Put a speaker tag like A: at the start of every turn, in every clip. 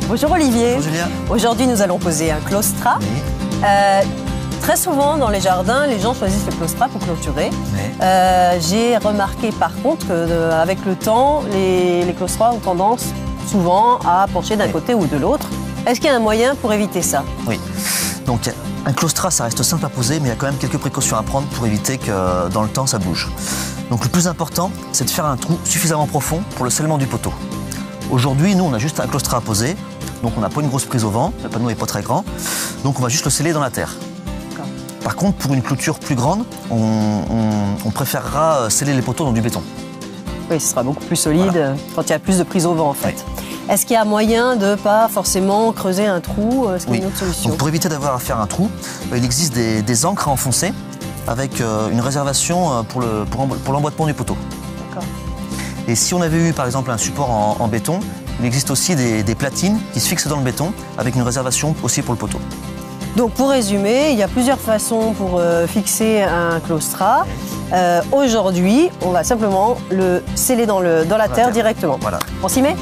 A: Bonjour Olivier.
B: Bonjour Julia.
A: Aujourd'hui, nous allons poser un claustrat.
B: Oui.
A: Très souvent, dans les jardins, les gens choisissent le claustrat pour clôturer.
B: Oui.
A: J'ai remarqué par contre qu'avec le temps, les claustrats ont tendance souvent à pencher d'un côté ou de l'autre. Est-ce qu'il y a un moyen pour éviter ça?
B: Oui. Donc, un claustrat, ça reste simple à poser, mais il y a quand même quelques précautions à prendre pour éviter que dans le temps, ça bouge. Donc, le plus important, c'est de faire un trou suffisamment profond pour le scellement du poteau. Aujourd'hui, nous, on a juste un claustrat à poser. Donc on n'a pas une grosse prise au vent, le panneau n'est pas très grand, donc on va juste le sceller dans la terre. Par contre, pour une clôture plus grande, on préférera sceller les poteaux dans du béton.
A: Oui, ce sera beaucoup plus solide voilà. Quand il y a plus de prise au vent en fait. Oui. Est-ce qu'il y a moyen de ne pas forcément creuser un trou? Est-ce qu'il y a une autre solution?
B: Donc pour éviter d'avoir à faire un trou, il existe des encres à enfoncer avec une réservation pour l'emboîtement du poteau. Et si on avait eu par exemple un support en béton, il existe aussi des platines qui se fixent dans le béton avec une réservation aussi pour le poteau.
A: Donc pour résumer, il y a plusieurs façons pour fixer un claustrat. Aujourd'hui, on va simplement le sceller dans la terre directement.
B: Voilà.
A: On s'y met ?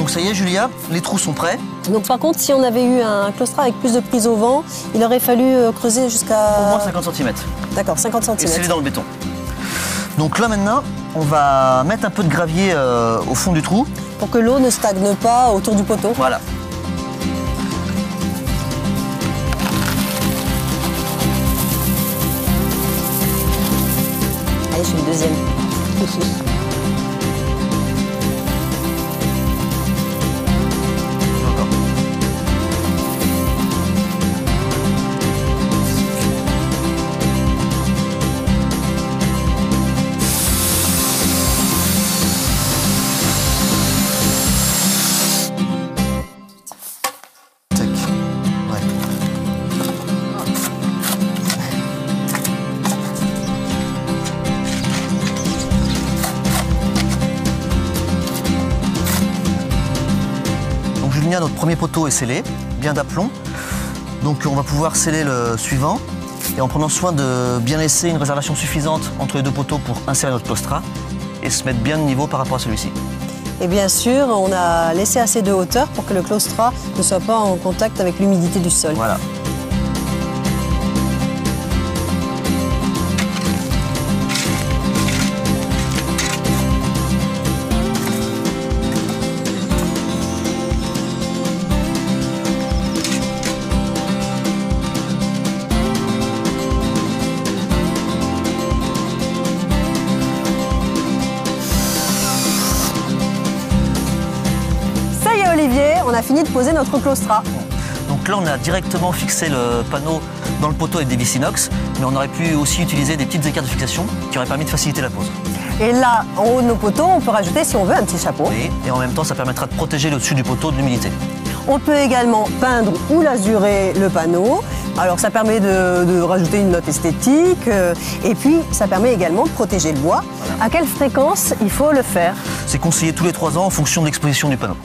B: Ça y est Julia, les trous sont prêts.
A: Donc par contre, si on avait eu un claustrat avec plus de prise au vent, il aurait fallu creuser jusqu'à...
B: Au moins 50 cm.
A: D'accord, 50 cm.
B: Et sceller dans le béton. Donc là maintenant, on va mettre un peu de gravier au fond du trou.
A: Pour que l'eau ne stagne pas autour du poteau.
B: Voilà.
A: Allez, je fais une deuxième.
B: Notre premier poteau est scellé, bien d'aplomb. Donc on va pouvoir sceller le suivant et en prenant soin de bien laisser une réservation suffisante entre les deux poteaux pour insérer notre claustrat et se mettre bien de niveau par rapport à celui-ci.
A: Et bien sûr, on a laissé assez de hauteur pour que le claustrat ne soit pas en contact avec l'humidité du sol.
B: Voilà.
A: Olivier, on a fini de poser notre claustrat.
B: Donc là, on a directement fixé le panneau dans le poteau avec des vis inox, mais on aurait pu aussi utiliser des petites équerres de fixation qui auraient permis de faciliter la pose.
A: Et là, en haut de nos poteaux, on peut rajouter, si on veut, un petit chapeau.
B: Oui, et en même temps, ça permettra de protéger le dessus du poteau de l'humidité.
A: On peut également peindre ou lazurer le panneau. Alors ça permet de rajouter une note esthétique et puis ça permet également de protéger le bois. Voilà. À quelle fréquence il faut le faire?
B: C'est conseillé tous les 3 ans en fonction de l'exposition du panneau.